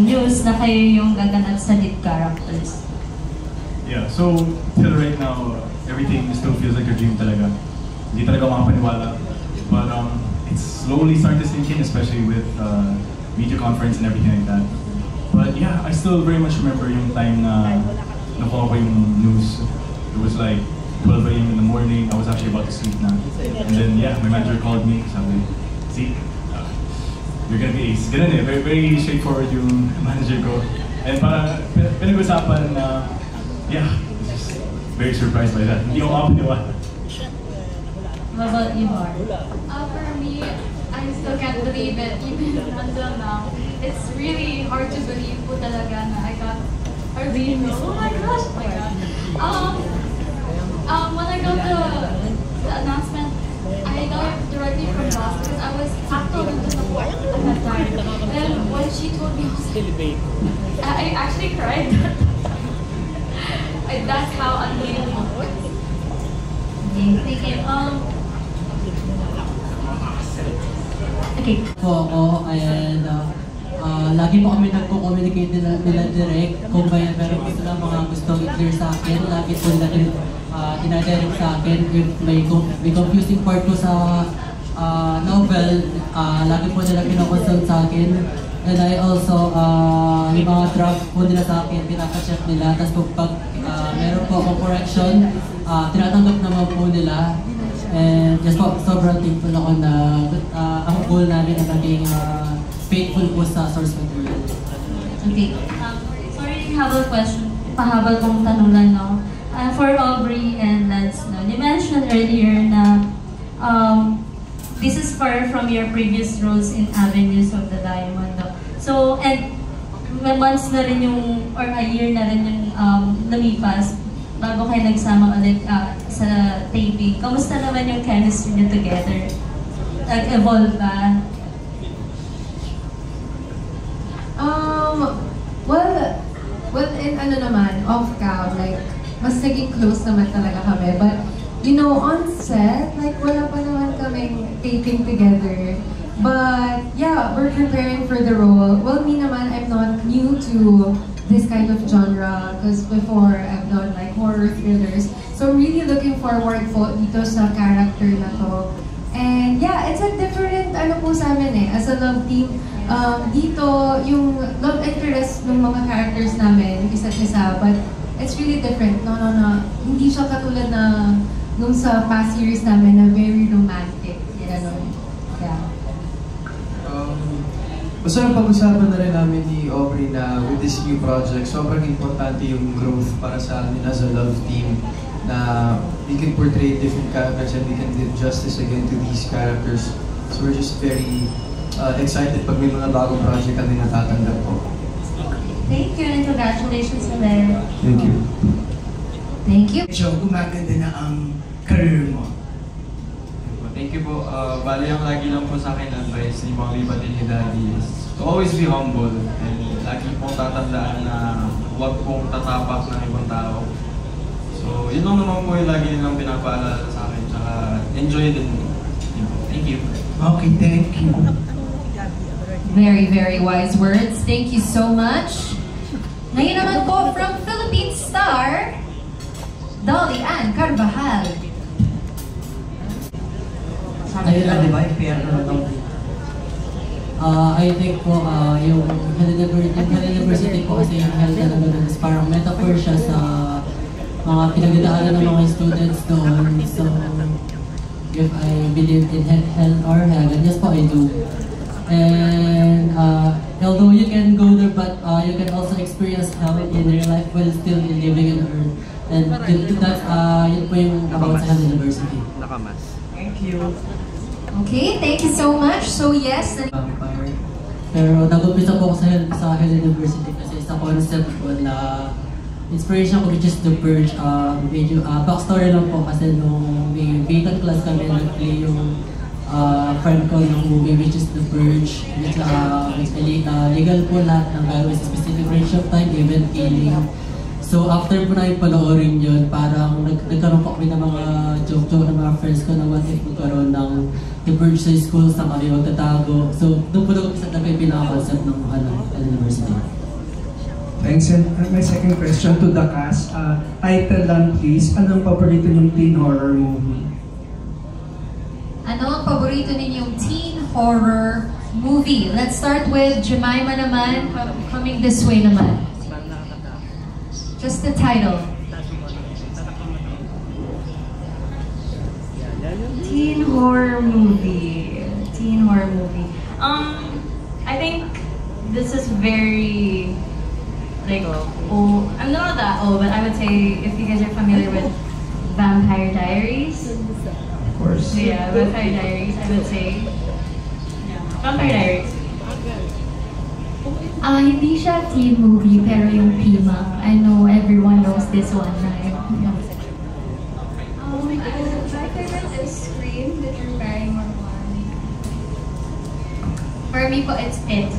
news na kayo yung gaganap sa lead characters? Yeah, so till right now, everything still feels like a dream talaga. Hindi talaga makapaniwala. But it's slowly starting to sink in, especially with media conference and everything like that. But yeah, I still very much remember yung time na nakuha ko yung news. It was like 12 a.m. in the morning. I was actually about to sleep na. And then yeah, my manager called me. Sabi, see, you're gonna be ace. Ganun eh, very, very straightforward yung manager ko. And parang pinag-usapan na, yeah, just very surprised by that. Hindi ako makapaniwala. What about you, Mar? For me, I still can't believe it even until now. It's really hard to believe po talaga na I got a real news. Oh my gosh! Oh my God. When I got the announcement, I got it directly from Ross because I was actually in the work at that time. And when she told me, I actually cried. That's how unbelievable it was. Thank you. Okay. Po ako, and lagi po kami nagko-communicate nila direct kung meron po sila mga gustong i-clear sa akin. Lagi po nila ina-direct sa akin if may confusing part po sa novel, lagi po nila pinakonsult sa akin. And I also, yung mga draft po nila sa akin, pinaka-check nila. Tapos po pag meron po akong correction, tinatanggap naman po nila. And just po, sobrang thankful ako na ang goal namin na maging faithful po sa source material. Okay. Sorry, habal question. Pahabal kong tanong lang, no? For Aubrey and Lance, no? You mentioned earlier na this is far from your previous roles in Avenues of the Diamond, no? So, and months na rin yung, or a year na rin yung lumipas bago kayo nagsama ulit sa taping. Kamusta naman yung chemistry niyo together? Nag-evolve ba? Well, in ano naman, off-cam, like, mas naging close naman talaga kami. But, you know, on set, like, wala pa naman kaming taping together. But, yeah, we're preparing for the role. Well, me naman, I'm not new to this kind of genre because before I've done like horror thrillers. So I'm really looking forward po dito sa character na to. And yeah, it's a different ano po sa amin eh, as a love team. Dito, yung love interest ng mga characters namin, isa't isa, but it's really different. No, hindi siya katulad na nung sa past series namin na very romantic. Gano'n. Yeah. Basta pag-usapan na rin namin ni Aubrey na with this new project, sobrang importante yung growth para sa amin as a love team na we can portray different characters and we can give justice again to these characters. So we're just very excited pag may mga bagong project kami natatanggap po. Thank you and congratulations ulit. Thank you. Thank you. So, gumaganda na ang career mo. Thank you po. Bali ang lagi lang po sa akin advice ni Mami pati ni Daddy is to always be humble and lagi pong tatandaan na huwag pong tatapak ng ibang tao. So, yun lang naman po yung lagi nilang pinapaalala sa akin. Tsaka enjoy din. Thank you. Okay, thank you. Very, very wise words. Thank you so much. Ngayon naman po from Philippine Star, Dolly Ann Carvajal. Ayun lang, di ba? I-pair na lang. I think po, yung Helen University po kasi yung health na gano'n is parang metaphor siya sa mga pinagdadaanan ng mga students doon. So, if I believe in hell or heaven, yes po, I do. And although you can go there, but you can also experience hell in real life while still living on earth. And that's yun po yung about sa Helen University. Thank you. Okay, thank you so much. So yes, Vampire. Pero nag-umpisa po ako sa Helen University kasi sa concept ko na inspiration ko which is The Purge. Medyo backstory lang po kasi nung may vacant class kami nag-play yung friend ko ng movie which is The Purge. Which legal po lahat ng gagawin sa specific range of time, even killing. So after po na ipanoorin yun, parang nagkaroon po kami ng mga joke-joke ng mga friends ko na what if magkaroon ng The Purge sa school sa kami magtatago. So doon po nag-umpisa na kayo pinaka-concept ng university. Thanks. And my second question to the cast. Title lang please, anong paborito niyong teen horror movie? Ano ang paborito ninyong teen horror movie? Let's start with Jemima naman, coming this way naman. Just the title. Teen horror movie. Teen horror movie. I think this is very like old. I'm not that old, but I would say if you guys are familiar with Vampire Diaries. Of course. Yeah, Vampire Diaries. I would say. Yeah, Vampire Diaries. Hindi siya teen movie, pero yung Pima. I know everyone knows this one, right? My favorite is Scream, the Drew Barrymore one. For me po, it's It.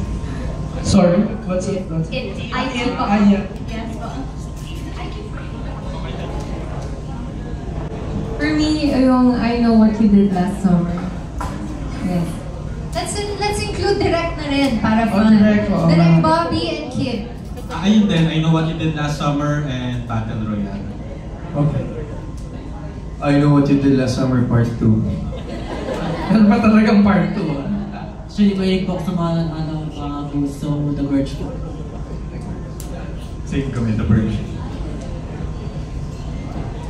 Sorry, what's it? It. I po. Yeah. Yes po. For me, yung I Know What You Did Last Summer. Yes. Let's include direct na rin para fun. Direct Bobby and Kid. Ayun din, I Know What You Did Last Summer and Battle Royale. Okay. I Know What You Did Last Summer Part 2. Ano ba talagang part 2? Actually, mahilig po ako sa mga gusto, The Verge po. Same kami, The Verge.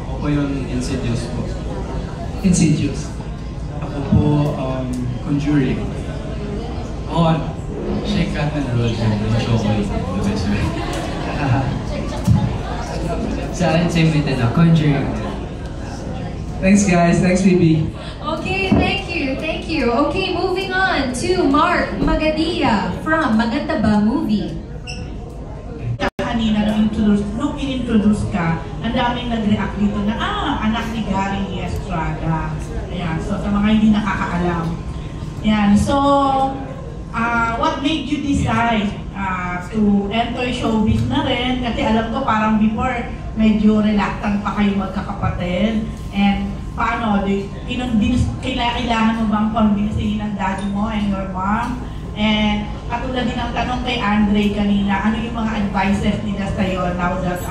Ako po yung Insidious po. Insidious. Ako po, Conjuring. Shake, Rattle, and Roll siya. Yung show ko yung the best way. Sa akin, same with the Conjuring. Thanks guys, thanks BB. Okay, thank you. Okay, moving on to Mark Magadia from Maganda Ba Movie. Kanina nung in-introduce ka, ang daming nag-react dito na, anak ni Gary Estrada. Ayan, so sa mga hindi nakakaalam. Ayan, so, what made you decide to enter showbiz na rin? Kasi alam ko parang before, medyo reluctant pa kayo magkakapatid. And paano, kailangan mo bang convincein ng daddy mo and your mom? And katulad din ang tanong kay Andre kanina, ano yung mga advices nila sa'yo now that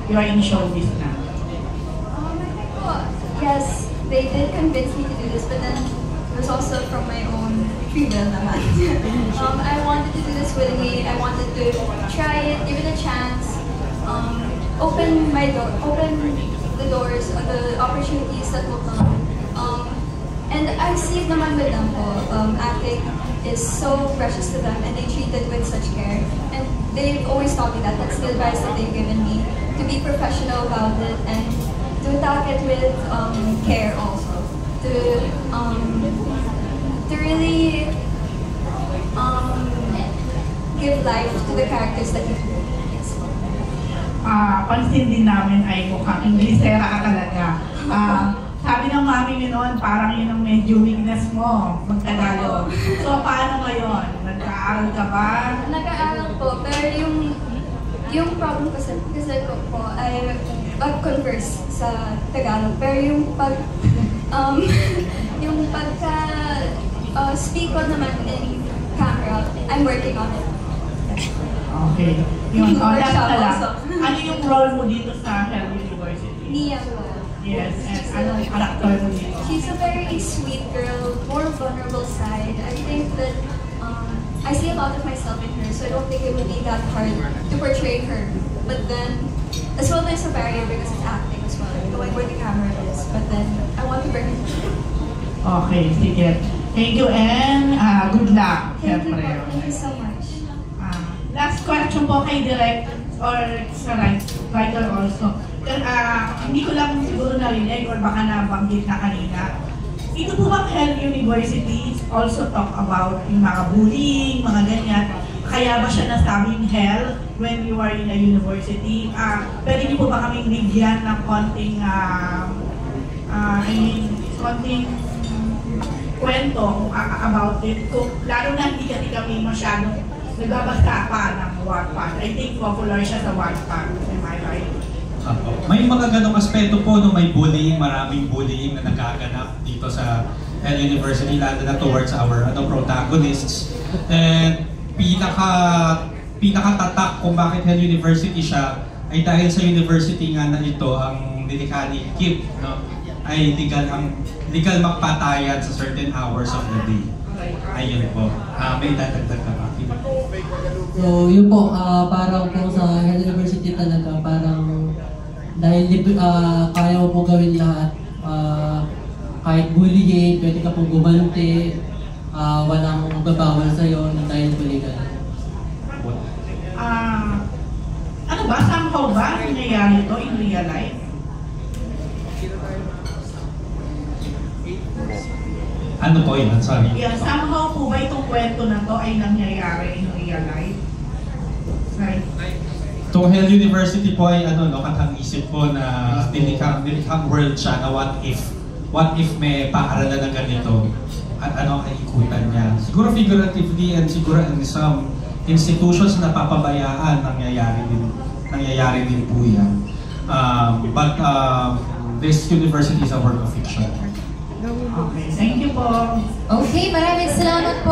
you are in showbiz na? I think yes, they did convince me to do this, but then it was also from my own free will naman. I wanted to do this willingly. I wanted to try it, give it a chance, open the doors, the opportunities that will come. And I see it naman with them po. Acting is so precious to them and they treat it with such care. And they've always taught me that. That's the advice that they've given me, to be professional about it and to attack it with care also. To really give life to the characters that you do. Pansin din namin ay mukhang Inglesera ka talaga. Sabi ng mami mo noon, parang yun ang medyo weakness mo, magtagalog. So, paano ngayon? Nag-aaral ka ba? Nag-aaral po, pero yung problem kasi ko po ay pag-converse sa Tagalog. Pero yung speak ko naman in camera, I'm working on it. Okay. Yun, ano yung role mo dito sa Hell University? Nia po. Yes, and anong character mo dito? She's a very sweet girl, more vulnerable side. I think that I see a lot of myself in her, so I don't think it would be that hard to portray her. But then, as well, there's a barrier because it's acting as well, knowing where the camera is. But then, I want to bring it. Okay, sige. Thank you and good luck. Thank you so much. Last question po kay Direk or sa writer also. Hindi ko lang siguro narinig or baka nabanggit na kanina. Ito po bang Hell University also talk about yung mga bullying, mga ganyan. Kaya ba siya nasabing hell when you are in a university? Pwede niyo po ba kaming bigyan ng konting konting kwento about it? Lalo na hindi kasi kami masyadong nagbabasa pa ng Wattpad. I think popular siya sa Wattpad. Am I right? May mga ganong aspeto po no, may bullying, maraming bullying na nagaganap dito sa Hell University, lalo na towards our protagonists. And pinakatatak kung bakit Hell University siya ay dahil sa university nga na ito, ang nilikha ni Kip, no? Ay legal magpatayan sa certain hours of the day. Ayun po. May dadagdag ka ba? So, yun po, parang po sa Hell University talaga, parang dahil kaya mo po gawin lahat, kahit bullying, pwede ka pong gumante, walang babawal sa'yo dahil bullying. Ano ba? Somehow ba nangyayari ito in real life? Ano po yun? Sorry. Yeah, somehow po ba itong kwento na to ay nangyayari in real life? Right. Itong Hell University po ay katang-isip po na nilikhang world siya na what if may paaralan na ganito at ano ang ikutan niya. Siguro figuratively and siguro in some institutions na papabayaan nangyayari din po yan. But this university is a work of fiction. Okay, thank you po. Okay, maraming salamat po.